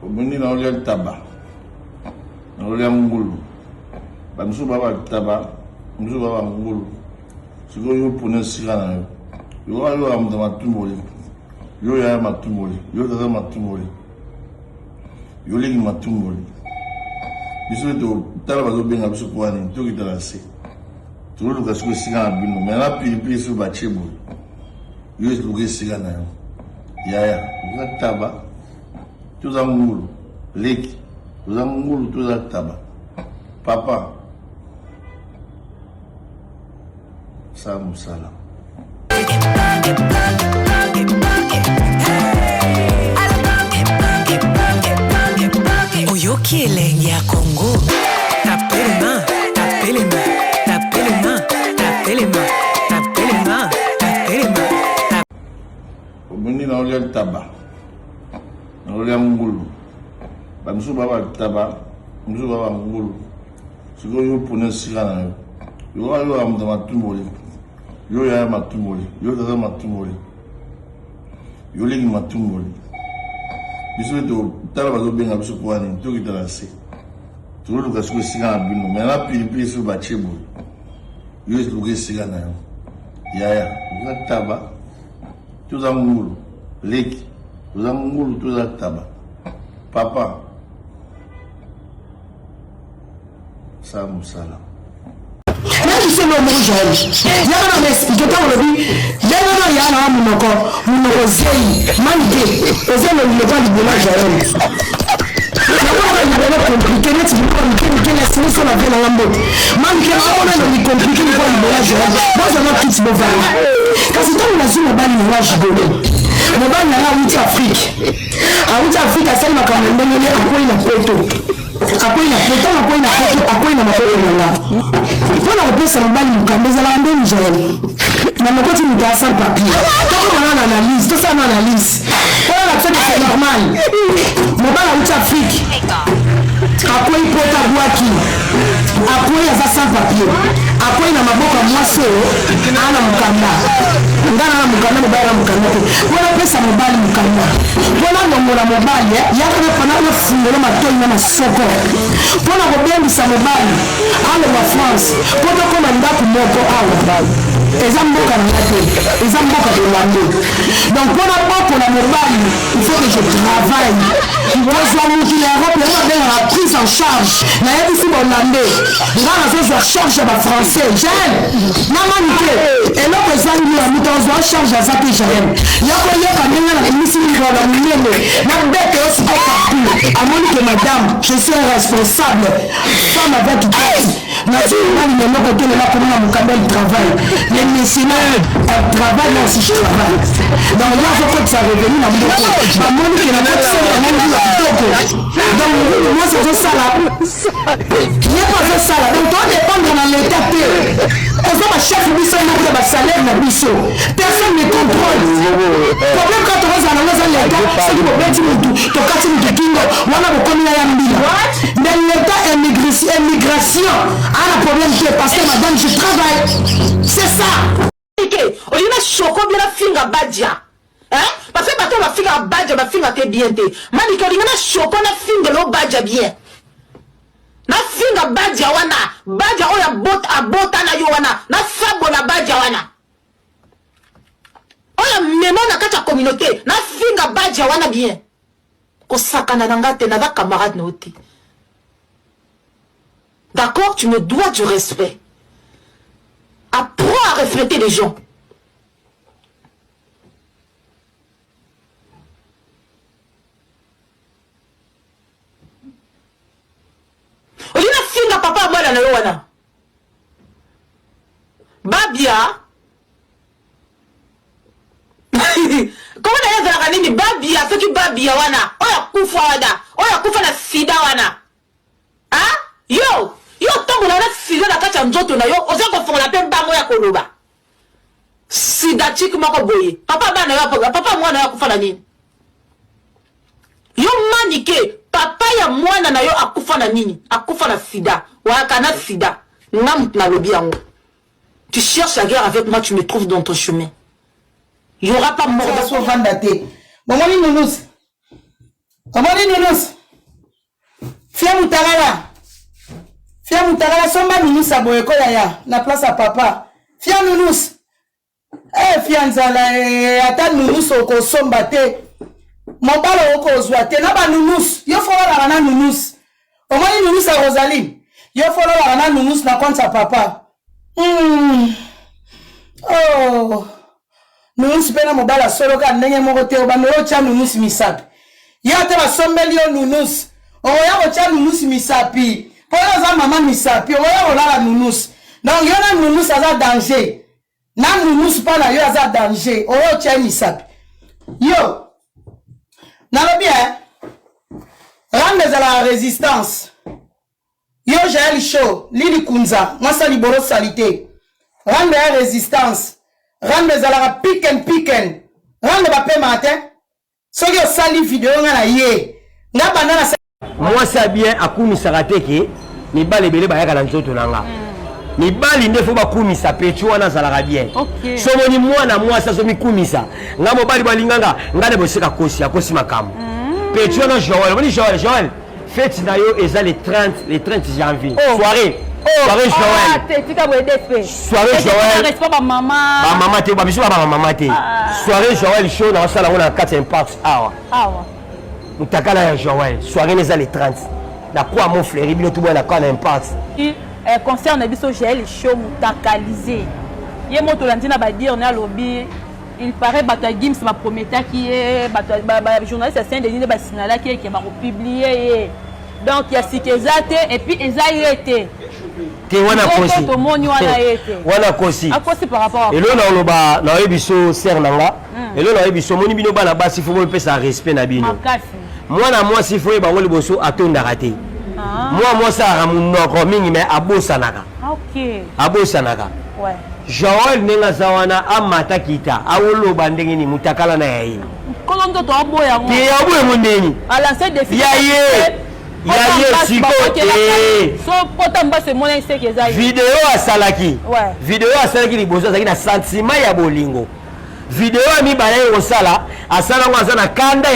Omoni na olia taba. Na olia ngulu. Ba musu baba taba, musu baba ngulu. Siko yo pone sika na yo. Yo ayo amda matumboli. Yo ya matumboli. Yo tata matumboli. Yo legi matumboli. Biso to tala ba do benga biso kwani to kitala se. To lo ka siko sika na bino. Me na pili so ba chebo. Yo is luge sika na yo. Ya. Yo taba. Tuza ngulu, leki, tuza ngulu, tuza taba. Papa, salam salam. Oyoki elengi ya Congo. Tapez les mains, tapez les mains, tapez les mains, tapez les mains, tapez les mains, tapez les mains. Omoni na olia taba. Na olia ngulu. Ba musu baba taba, musu baba ngulu. Siko yo pone sika na yo. Yo ayo amda matumboli. Yo ya matumboli. Yo tata matumboli. Yo legi matumboli. Biso to tala ba do benga biso kwani to kitala se. To lo ka siko sika na bino. Me na pili so ba chebo. Yo is luge sika na yo. Ya. Yo taba. Tuza ngulu, leki. Tuza ngulu, tuza taba. Papa, salam salam. Même si c'est le mot jeune, il y a un expliqué quand on le dit, il y a un homme mon osei, manqué, osei le droit du bonheur jeune. Compliqué, net, il faut compliqué, la sélection la vie dans la mode. Manqué, on a le compliqué, il faut le bonheur jeune. Moi, j'en ai tout ce beau valeur. Quand c'est toi, on a su le bal, il va gigoler. Le bal, il y a un outil Afrique. Un outil Afrique, à celle-là, quand même, il y a un point de photo. Akwena photo akwena photo akwena mapoko nanga mpona kopesa mobali mokambo ezala nde mijele na mokoti moto asa papier tokona na analyse tosala na analyse mpona na kseke c'est normal mobali auti afrique akwei pota bwaki akwei aza sans papier akwei na maboko ya mwasi oyo ana mokanda ngana na mokanda mobali na mokanda te mpona pesa mobali mokanda mpona longola mobali yakana pana ofungola matoi na masoko mpona kobengisa mobali aloba france mpo tokoma ndako moko awa eza mboka na nga te eza mboka elande donc mpona bokola mobali il faut que je travaille kozwa mokili ya europe yango babengaka prise en charge nayebisi bolande nga nazozwa charge ya bafrançais jeune namani te eloko ezangi ya moto azwa charge aza te jeune yakoyeba ndenge na emisi mikolo minene na bete osiko partout amoni ke madame je suis responsable femme avec tête nationali meloko telela komona mokanda du travail les messieurs travail là aussi je travaille donc là faut que ça revenu na mboko bamoni ke na kotisela nangi ya kitoko donc moi c'est ça là n'est pas ça là donc toi dépendre dans l'état te oza bachef biso moko ya basalaire na biso personne ne contrôle problème quand tozala nango eza l'état soki bobeti mutu tokati mutu kingo wana bokomi na ya mbila mais l'état immigration a un problème parce que madame je travaille c'est ça olina shoko bien na finga badja parce que bato bafinga badja bafinga te bien te malika olina na shoko na finga lo badja bien na finga badja wana badja oya abota na yo wana na sabo na badja wana oya memo na kati ya communauté na finga badja wana bien kosakana na nga te naza camarade na yo te. D'accord, tu me dois du respect. Apprends à respecter les gens. Olina finga papa mwana na yo wana. Babia. Comment on a dit Babia, ce qui Babia wana. Oya kufa wana. Oya kufa na sida wana. Hein? Yo! Yo tongo na sida na kati ya nzoto na yo oza kofongola pe bango ya koloba sida chiki moko boye papa bana yo papa mwana yo akufa na nini yo manike papa ya mwana na yo akufa na nini akufa na sida waka na sida ngam na lobi yango tu cherches la guerre avec moi tu me trouves dans ton chemin il y aura pas mort so vandate momoni nounous Omoni Nounous. Fia Moutarala somba Nounous à Boyeko Yaya. Na place à papa. Fia Nounous. Fia Nzala ata Nounous oko somba te. Mobala oko ozwa te. Naba Nounous. Yo folo la rana Nounous. Omoni Nounous à Rosaline. Yo folo la rana Nounous na compte à papa. Oh. Nounous pena mobala solo ka ndenge moko te obano yo tia Nounous misapi. Ya te ba sombeli yo Nounous. Oya ko tia Nounous misapi. Po yo za mama misapi, oya ko la Nounous. Donc yo na Nounous aza danger. Na Nounous pa na yo aza danger. Oya tia misapi. Yo. Na lo bien. Rande za la résistance. Yo Jaël Show, Lili Kunza, Massa Liboro Salité. Rande la résistance. Rande za la piken. Rande ba pe matin. Soki yo sali vidéo nga na ye. Nga banda na moi ça bien akumisa rateke ni bale bele ba yaka na nzoto nanga. Ni bali ndefo ba kumisa petu wana zalaka bien. Okay. So moni mwana mwasa so mi kumisa. Nga mo bali balinganga ngade boseka kosi akosi makamu. Petu wana Joël. Fête na yo eza le 30 janvier. Soirée. Soirée Joël. Soirée Joël. Pas maman. Ba maman te ba biso ba maman te. Soirée Joël show na sala on a 4 impacts awa. Mutakala ya Joël. Soirée les les 30. Na quoi mon frère bino tout bon na quoi impact. Concerne biso Joël show mutakalisé. Ye moto landina ba dire na lobby. Il paraît bata Gims ma prometteur qui est bata journaliste à Saint-Denis ba signala qui va publier. Donc il y a Sikezate et puis Ezaïete. Te wana kosi. Wana kosi. A kosi par rapport à. Et là on loba na yebiso ser nanga. Et là na yebiso moni bino bana basi faut me pesa respect na bino. Moi na moi si faut ba ngoli boso atonda raté. Moi ça ramunoko mingi mais abosanaka. OK. Abosanaka. Ouais. Joël nenga zawana amata kita awoloba ndenge ni mutakala na yayi. Kolondo to aboya ngo. Ke aboye mondeni. À lancer des filles. Yaye siko so potamba se mona seke za vidéo asalaki. Ouais. Vidéo asalaki liboso azaki na sentiment ya bolingo. Vidéo ami balaye osala asala ngo azana kanda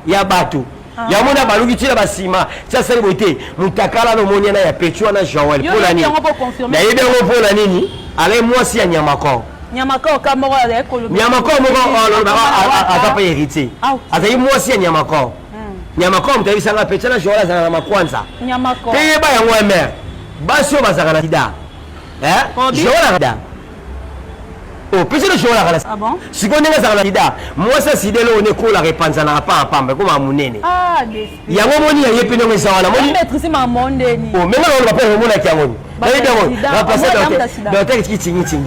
ya bato. Ya mona baluki tila basima tia sali bote mutakala no monia na ya Petua na Joël pour la nini. Na yebe ngo pour la nini ale mwasi ya Nyamakor. Nyamakor kamoko ya Kolombi. Nyamakor moko atapa héritier. Azali mwasi ya Nyamakor. Nyamakor mtabisanga Petua na Joël azana na kwanza. Nyamakor. Peye ba ya ngwa mère. Basio bazaka na sida. Joël ada. Oh, peut-être que je vais la Ah bon? Si on est dans la sida, moi ça c'est de l'eau on est cool la réponse na pas pamba comme amunene. Ah, des. Ya ngomoni ya yepe no mesa na moni. Maître c'est ma mondeni. Oh, maintenant on va pas mona ki ngoni. Dai dango. Va passer dans tes qui tingi.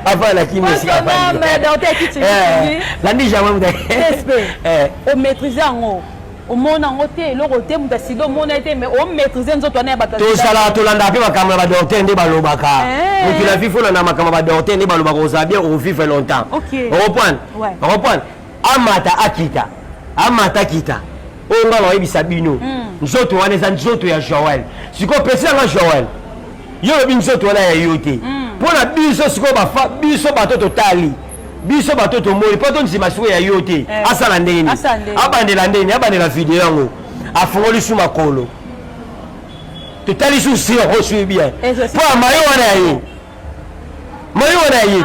Avant la kimi si pas. Mais dans tes qui tingi. La ndi jamais mudai. On maîtriser en au monde en hôtel le hôtel muta sido monete mais on maîtriser nzoto na bato to sala to landa pe makamala ba docteur ndi balobaka donc la vie faut na makamala ba docteur ndi balobaka ozabia au vivre longtemps. On reprend amata kita on va lo yebisa bino nzoto wana za nzoto ya Joël siko pesa nga Joël yo bi nzoto wana ya yote pona biso siko ba fa biso bato totali biso bato to moli poto nzima siwe ya yote asala ndeni abandela ndeni abandela video yango afongoli su makolo totali su si reçu bien pour mayo wana ye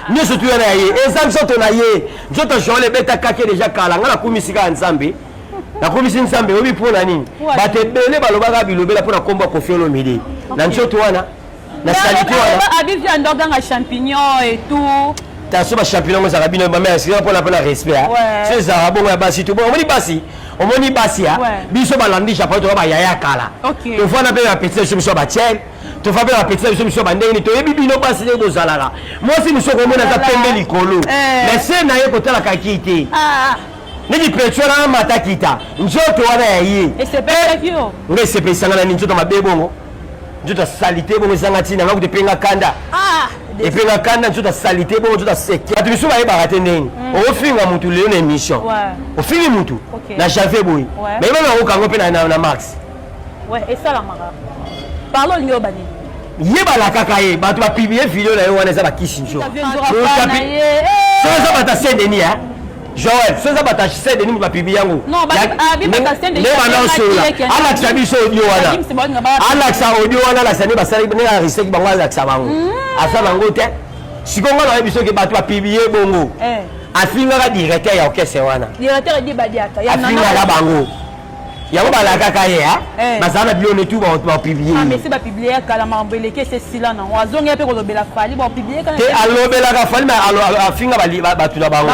ni surtout wana ye ezam soto na ye nzoto Joël beta kake déjà kala ngala kumisika nzambe na komisi nzambe obi pona nini batebele balobaka bilobela pona komba kofiolo midi na nzoto wana na salite wana abi viande dans champignon et tout. Ta soba champignon mo zaka bino ba merci pour la respect. C'est ça bon ya basi to bon omoni basi ya biso balandi chapeau to ba yaya kala. To fana pe ba petit so ba tiel. To fa pe ba petit so ba ndeni to yebi bino basi de dozalaka. Moi si muso ko mona ta pembe likolo. Mais c'est na ye ko tala kakite. Nidi Petua na mata kita. Njoto wana ya ye. Et c'est pas vieux. Ngai c'est pe sangana ni njoto mabebongo. Njoto salité bongo sanga tina ngaku de penga kanda. Et puis la canne tout a salité bon tout a sec. Tu biso ba baraté ndeni. O finga mutu le na émission. O fingi mutu. Na chafé boy. Mais même o kango pe na Max. Ouais, et ça la mara. Parlons lio bani. Yeba la kakaye, ba tu ba publier vidéo na yo wana za ba kishinjo. Ça va ta scène deni hein. Joël, ce ça batache c'est de nous va publier yango. Non, ba batache de. Ne maintenant cela. Alexa biso audio wana. Alexa audio wana la sani basali ne risque ki bango Alexa bango. Asa bango te. Sikonga na biso ke bato ba publier bongo. Afinga directeur ya orchestre wana. Directeur di badiaka. Ya afinga bango. Yango balaka kaye ha. Bazana bilone tout ba publier. Ah mais c'est ba publier kala mambele ke c'est sila na. Wazonga pe ko lobela fali ba publier kana. Te alobela ka fali mais afinga bali batu na bango.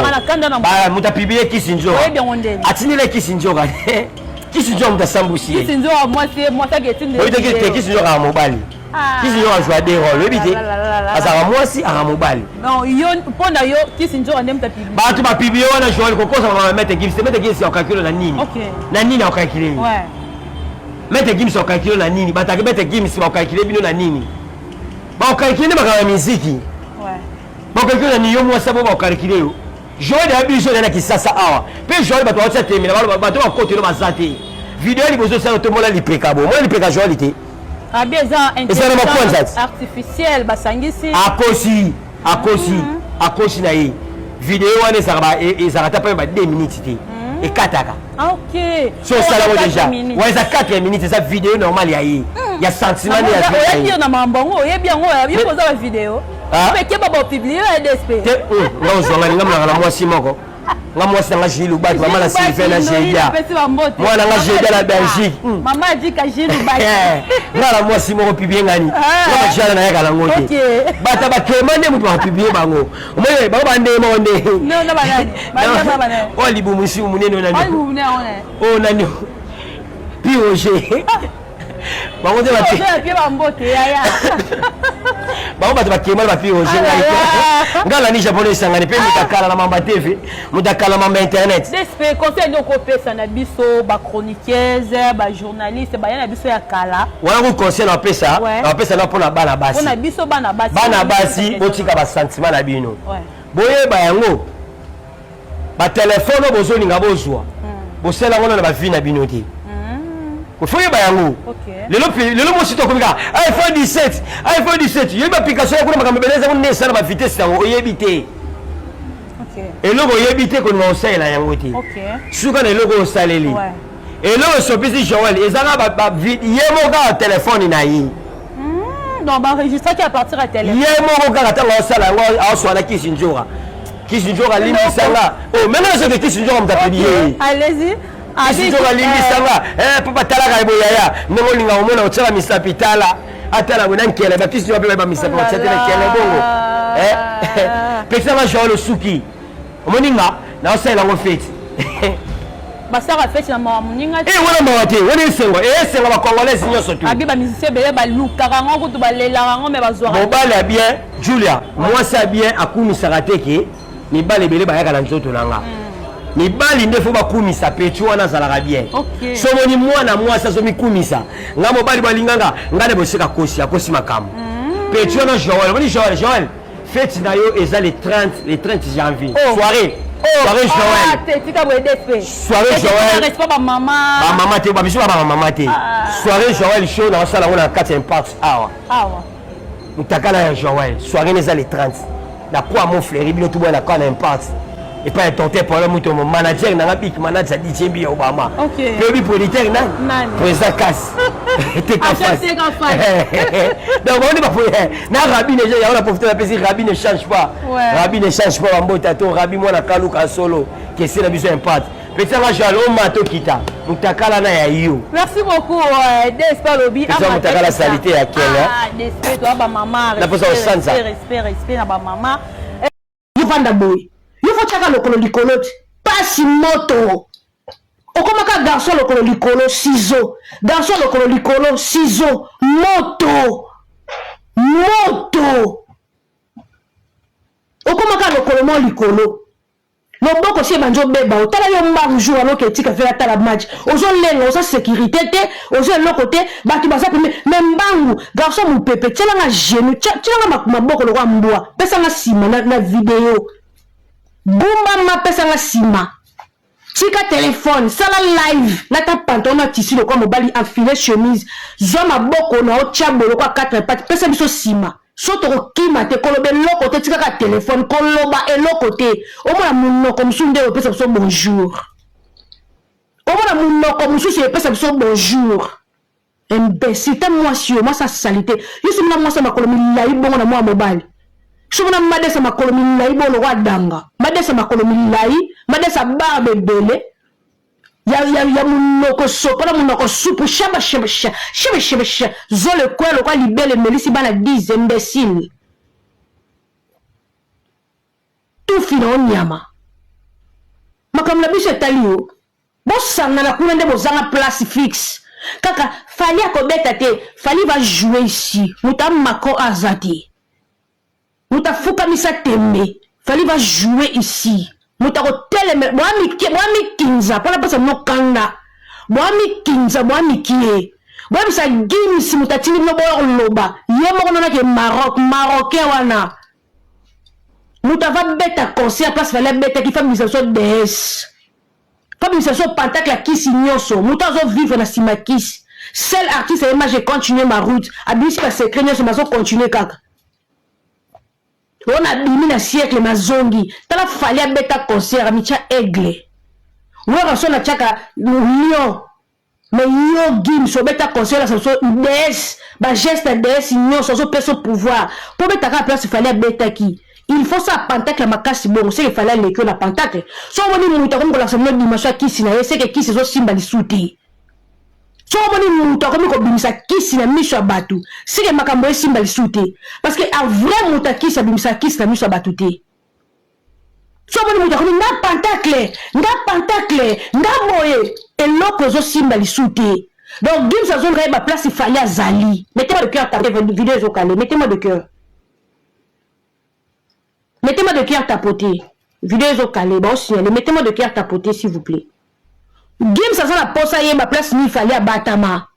Ba muta publier Kisinjo. Oui bien ondeli. Atinile Kisinjo ka. Kisinjo muta sambusi. Kisinjo moi ça getine. Oui te Kisinjo ka mobali. Kisinjo a joué des rôles bité. Azara moi si a mobali. Non yo pona yo Kisinjo ndem ta publier. Ba tu ba publier wana Joël ko kosa ba mettre Gims en calcul na nini. OK. Na nini en calculer. Ouais. Mettre Gims en calcul na nini. Ba ta mettre Gims en calculer bino na nini. Ba en calculer ba ka musique. Ouais. Ba calculer na niyo moi ça ba calculer yo. Joël a biso na kisasa awa. Pe Joël ba to tsa temina ba to côté no bazate. Vidéo li bozo ça to mola li pekabo. Moi li peka Joël té. Abeza intelligence artificielle basangisi akosi na ye vidéo wana ezalaka pe ba 2 minutes te ekataka. OK so ça là déjà ouais ça 4 minutes ça vidéo normale ya ye ya sentiment ya ya na mambongo ye bien yo poza la vidéo mais ke baba publier ya DSP te non zonga ninga na mwasi moko nga mwasi nga Gilles Bak maman la Sylvain na Gédia moi na nga Gédia la Belgique maman dit ka Gilles Bak nga la mwasi moko publier ngani nga jana na yaka la ngote bata ba kemane mutu ba publier bango moi ba ba ndé mo ndé non na banani ba banani o libu musi munene na ni o munene o nani Piroger bango de ba te ba mbote ya bango bato bakemala bapi ojenga nga la ni japonais sangani pe mutakala na mamba TV mutakala mamba internet DSP conseil ndoko pesa na biso ba chroniqueuse ba journaliste ba yana biso ya kala wana ko conseil na pesa na pona bana basi pona biso bana basi botika ba sentiment na bino boye ba yango ba téléphone bozolinga bozwa bosela ngona na ba vie na bino te Foye bayango. Lelo mo sito komika iPhone 17 yeba application ya kuna makambeleza ko nesa na ba vitesse yango oyebite. Eloko oyebite ko no sala yango te. Suka na eloko osaleli. Eloko sopisi Joël ezanga ba yemo ka téléphone na yi. Non ba enregistrer à partir à téléphone. Yemo ka tanga osala yango aswana Kisinjora. Kisinjora limbi sanga. Oh maintenant je te Kisinjora m'tapelier. Allez-y. Kisinjora limbi sanga papa talaka eboyaya ndongo linga omona otala misapitala atala wena nkele ba Kisinjora pe ba misapitala tela kele bongo pesa ba Joël Suki omoninga na osala ngo fete basara fete na mamuninga wana mawate wana esengo ba congolais nyonso tu abi ba musicien bele ba lukaka ngo to ba lela ngo me bazwa mobala bien Julia moi ça bien akumisaka teke mibale bele bayaka na nzoto nanga mibali nde fo bakumisa petu wana azalaka bien somoni mwana mwasi azomikumisa nga mobali balinganga nga nde bosika akosi makambo petu wana Joël omoni Joël fete na yo eza le 30 janvier soirée soirée Joël bamama te babiso bamama te soirée Joël show na osala ngo na 4 impact awa mutakala ya Joël soirée neza le 30 na kwa mon frère bino tout na kwa na impact et pas tonté pour le muto mon manager na big manager DJ Bi Obama le producteur na président Cass était capable donc on est pas pour na Rabi déjà il y a la profiter la plaisir Rabi ne change pas Mbota to Rabi moi na Kaluka solo que c'est la vision impact petit Rachel o mato kita mutakala na ya yo merci beaucoup DSP Lobby mutakala salité ya Kenya DSP to ba mama respect na ba mama yuvanda boy yuko chaka lokolo likolo pasi moto okomaka garçon lokolo likolo ciseau garçon lokolo likolo ciseau moto okomaka lokolo mo likolo loboko si banjo beba otala yo mbaru jour alors que tika fait la match ozo lenga ozo sécurité te ozo lokote batu baza peme membangu garçon mu pepe tselanga genou tselanga maboko lokwa mbwa pesa nga sima na vidéo Bumba ma pesa nga sima tika téléphone sala live lata pantalon na tissu le kwa mobali enfilé chemise zoma boko na o chabolo kwa 4 pattes pesa biso sima soto kokima te koloba eloko te tika ka téléphone koloba eloko te omona munoko mosusu nde opesa biso bonjour omona munoko mosusu epesa biso bonjour imbécile ta mwasi yo mwasi asali te yo somona mwasi ya makolo milai bongo na mwa mobali somona madesa makolo milai bongo lokwa danga madesa makolo milai madesa barbe ebele ya munoko sopa na munoko supu shaba zole kwe lokwa libele melisi bana 10 imbécile tout fina onyama makambo na biso etali yo bosangana kuna nde bozanga place fixe kaka fali akobeta te fali va jouer ici muta mako azati muta fukamisa tembe fali va jouer ici muta koteleme bwami kinza pona pesa nokanda bwami kinza bwami kie bwami sa gimsi muta tili no loba ye moko nona ke marocain wana muta va beta concert place fali beta ki famisa so DS comme ils se sont pentacle à qui signoso, nous t'avons vivre na simakis. Seul artiste et moi j'ai continué ma route. Abis pas secret, nous sommes continuer kaka. On a bimi na siècle ma zongi. T'as la fallu à bêta concert, amicha aigle. Ouais, on a tchaka lion. Mais yo gim so bêta concert là, ça so DS, ba geste DS signon, ça so perso pouvoir. Pour bêta ka place, il fallait bêta qui. Il faut ça pentacle à ma casse bon, c'est qu'il fallait aller que la pentacle. So moni muta comme la semaine dimanche qui sina, c'est que qui se so simba li souti. So moni muta comme ko bimisa qui sina misho batu, c'est que makambo simba li souti. Parce que a vrai muta qui sa bimisa qui sina misho batu te. So moni muta comme na pentacle, na moye et loko zo simba li souti. Donc dim sa zone ba place il fallait à Zali. Mettez-moi de cœur ta vidéo zo calé, mettez-moi de cœur. Mettez-moi de cœur tapoter. Vidéo au calé, bon signalé. Mettez-moi de cœur tapoter, s'il vous plaît. Gim ça sent la posa yé ma place ni fallait à Batama.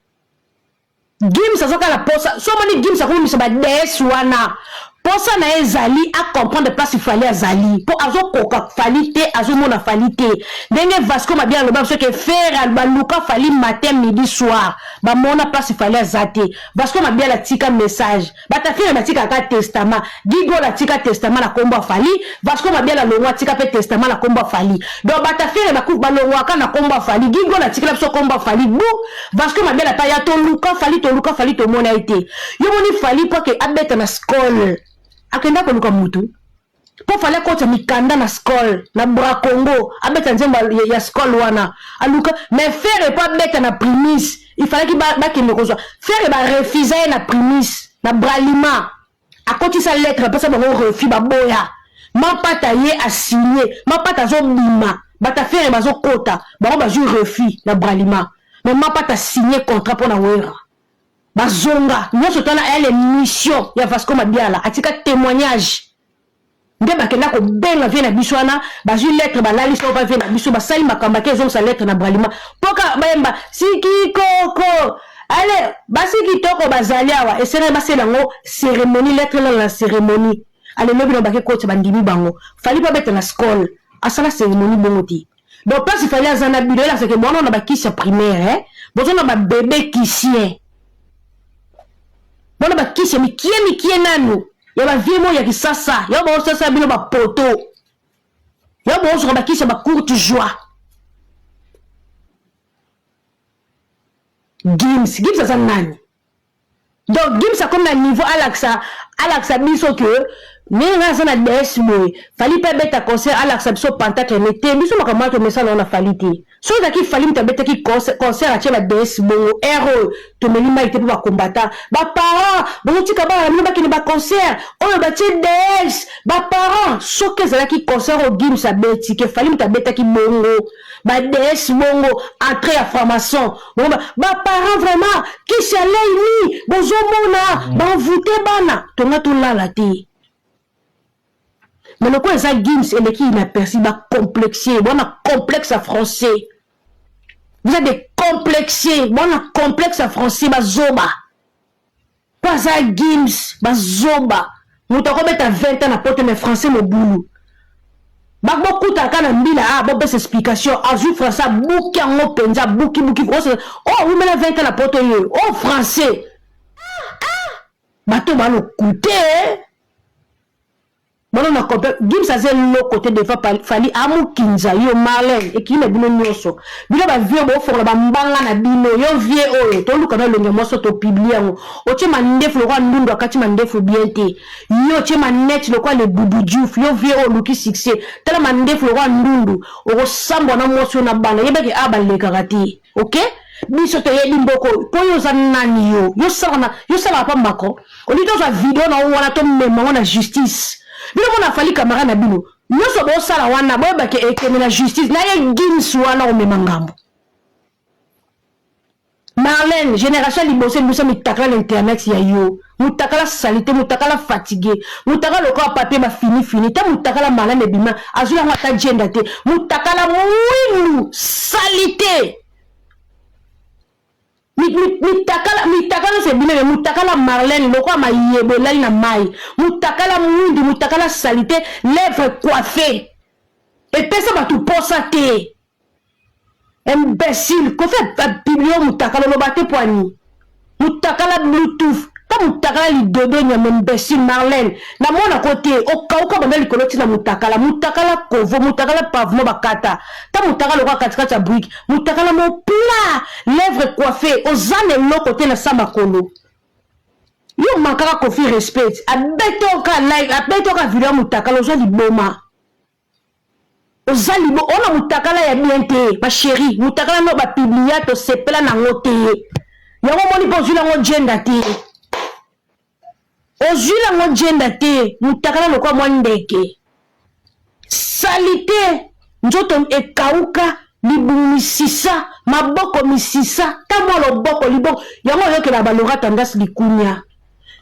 Gim ça sent la posa. So mani gim ça comme ça ba DS wana. Posa na ezali à comprendre place il fallait à Zali. Pour azo koka falite, azo mona falite. Denge Vasco m'a bien le bas que faire alba Luka fali matin midi soir. Ba mona place il fallait à Zate. Vasco m'a bien la tika message. Ba ta fille la tika ka testament. Gigo la tika testament la komba fali. Vasco m'a bien la longwa tika pe testament la komba fali. Donc ba ta fille la coupe ba longwa ka na komba fali. Gigo la tika la so komba fali. Bou Vasco m'a bien la ta ya to Luka fali to mona été. Yo moni fali pour que abeta na skol. Akenda ko luka mutu po fallait ko mikanda na skol na bra Congo abeta nzemba ya skol wana aluka mais faire pas beta na primis il fallait qu'il ba kende ko so faire ba refuser na primis na bralima akoti sa lettre parce que ba refus ba boya ma pata ye a signé ma pata zo bima bata faire ba zo kota ba ju refus na bralima mais ma pata signé contrat pour na wera bazonga nyoso tala elle mission ya Vasco Mabiala atika témoignage nde bakenda ko benga vient na biswana bazu lettre balali so ba vient na biso basali makamba ke zo sa lettre na bralima poka bayemba siki koko allez basiki toko bazali awa esere basela ngo cérémonie lettre la cérémonie allez lobi no bake coach bandimi bango fali pa beta na skol asala cérémonie bongoti donc pas il fallait azana bidon là c'est que bon on a bakisa primaire hein bon on a ba bébé kissien bona bakisha mikie nanu ya ba viemo ya kisasa ya ba sasa bino ba poto ya ba oso bakisha ba courte joie Gims ça nani donc Gims a comme un niveau Alaxa biso que mais là ça na DS moy fali pas beta concert Alaxa biso pentacle mete biso makama to message on a falité so da ki fali mta beta ki concert a tela DS bongo héros to melima ite pour combattant ba parents bon tika ba na ba ki ba concert on ba ti DS ba parents so que ça ki concert au Gims a beti que fali mta beta ki bongo ba DS bongo entrée à formation bon ba parents vraiment qui chalai ni bozo mona ba voter bana to nga to la la ti. Mais le quoi ça Gims et qui n'a perçu ba complexé, bon a complexe à français. Vous êtes des complexés, bon a complexe à français ba zoba. Pas ça Gims ba zoba. Nous t'avons mettre à 20 ans à porter mes français mon boulot. Ba beaucoup ta kana mbila ah bon bes explication azu français bouki en penza bouki oh vous me la 20 ans à porter oh français. bato balokute Bon, on a compris. Gims a le côté de Fali Amu Kinza, yo Marlène, et qui n'est pas nyoso. Bila ba vie bo for la mbanga na bino, yo vie oyo, to lu kana le nyamoso to publier ngo. O che mande flo kwa ndundo akati mande flo biente. Yo che manet le kwa le bubu djouf, yo vie o luki succès. Tala mande flo kwa ndundu, o sambo na moso na bana, yebeke aba le karati. OK? Biso te yedi mboko, po yo za nani yo. Yo sala pa mbako. O li to za video na wana to memanga na justice. Bino mona fali kamara na bino. Nyoso bo sala wana bo ba ke ekene na justice na ye Gims wana o memangambo. Marlène génération libosé nous sommes takala l'internet ya yo. Mutakala salité, mutakala fatigué. Mutakala lokwa papier ba fini. Ta mutakala Marlène bima azula ngata agenda te. Mutakala mwinu salité. Mutakala se bine mutakala Marlène lokwa ma yebola na mai mutakala mwindi mutakala salité lèvres coiffées et pesa ba tu posa te imbécile ko fait biblio mutakala lo bate poani mutakala bluetooth ta mutakala li dodo nya imbécile Marlène na mona côté o kauka banda li koloti na mutakala kovo mutakala pavement bakata ta mutakala lokwa katikati ya brique mutakala mo plat lèvres coiffées ozane lo côté na samba kolo yo makaka kofi respect abeto ka live abeto ka video mutakala ozo liboma ozali bo ona mutakala ya bien te ma chérie mutakala no ba publier to sepela na ngote yango moni po zula ngo gender te ozula ngo gender te mutakala lokwa mwandeke salité njoto ekauka libumisisa maboko misisa tamo loboko liboko yango yoke na balora tendance likunya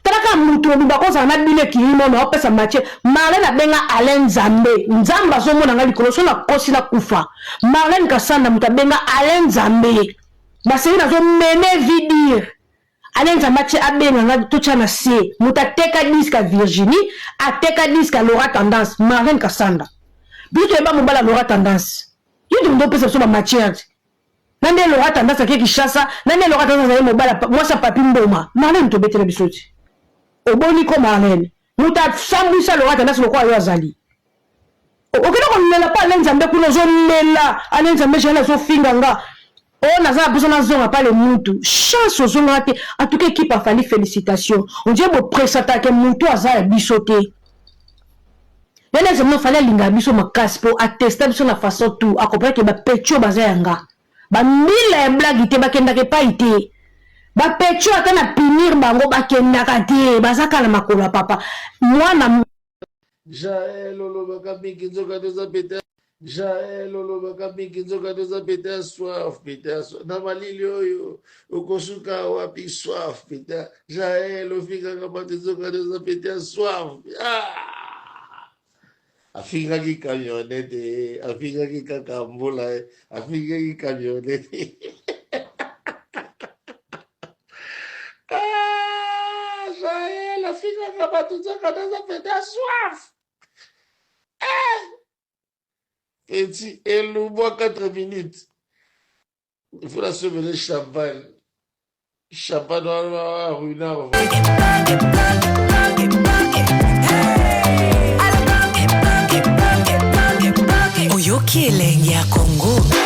Taka mutu obako za na bile kilimo na opesa match Marlène abenga Alain Nzambe Nzamba zo mona ngali koloso na kosi na kufa Marlène kasanda mutabenga Alain Nzambe baseli na zo mene vidir Alain Nzambe abenga na tocha na se mutateka disque Virginie ateka disque Laura Tendance Marlène kasanda bito eba mobala Laura Tendance yidu ndo pesa so ba matière nande Laura Tendance akeki chassa nande Laura Tendance za mobala moi sa papi mboma Marlène to betele bisoti Oboni ko Marlène muta sambisa Laura Tendance lokwa yo azali okena ko lela pa Alain Nzambe kuno zo lela Alain Nzambe jana zo finganga o naza besoin na zonga pa le mutu chance ozonga te en tout cas équipe a fallu félicitations on dit bo presata ke mutu aza bisoté Alain Nzambe fallait linga biso makasi po attester biso na façon tout a comprendre que ba petio bazanga ba mila blague te bakenda ke pa ite ba petio atana pinir bango bakenda kate bazaka na makolo papa mwana Jaël Olobaka Mikinzoka de Zapeta. Jaël Olobaka Mikinzoka de Zapeta. Soif, Peter. Namalilio yo. Okosuka wapi soif, Peter. Jaël Ofika Kapatizoka de Zapeta. Soif. Ah! Afika ki camionnette. Afika ki kakambola. Afika ki camionnette. Ah! Jaël Ofika Kapatizoka de Zapeta. Soif. Petit, et nous boit 4 minutes. Il faut la semer le champagne. Champagne dans la rue. Oyo kieleng ya Congo.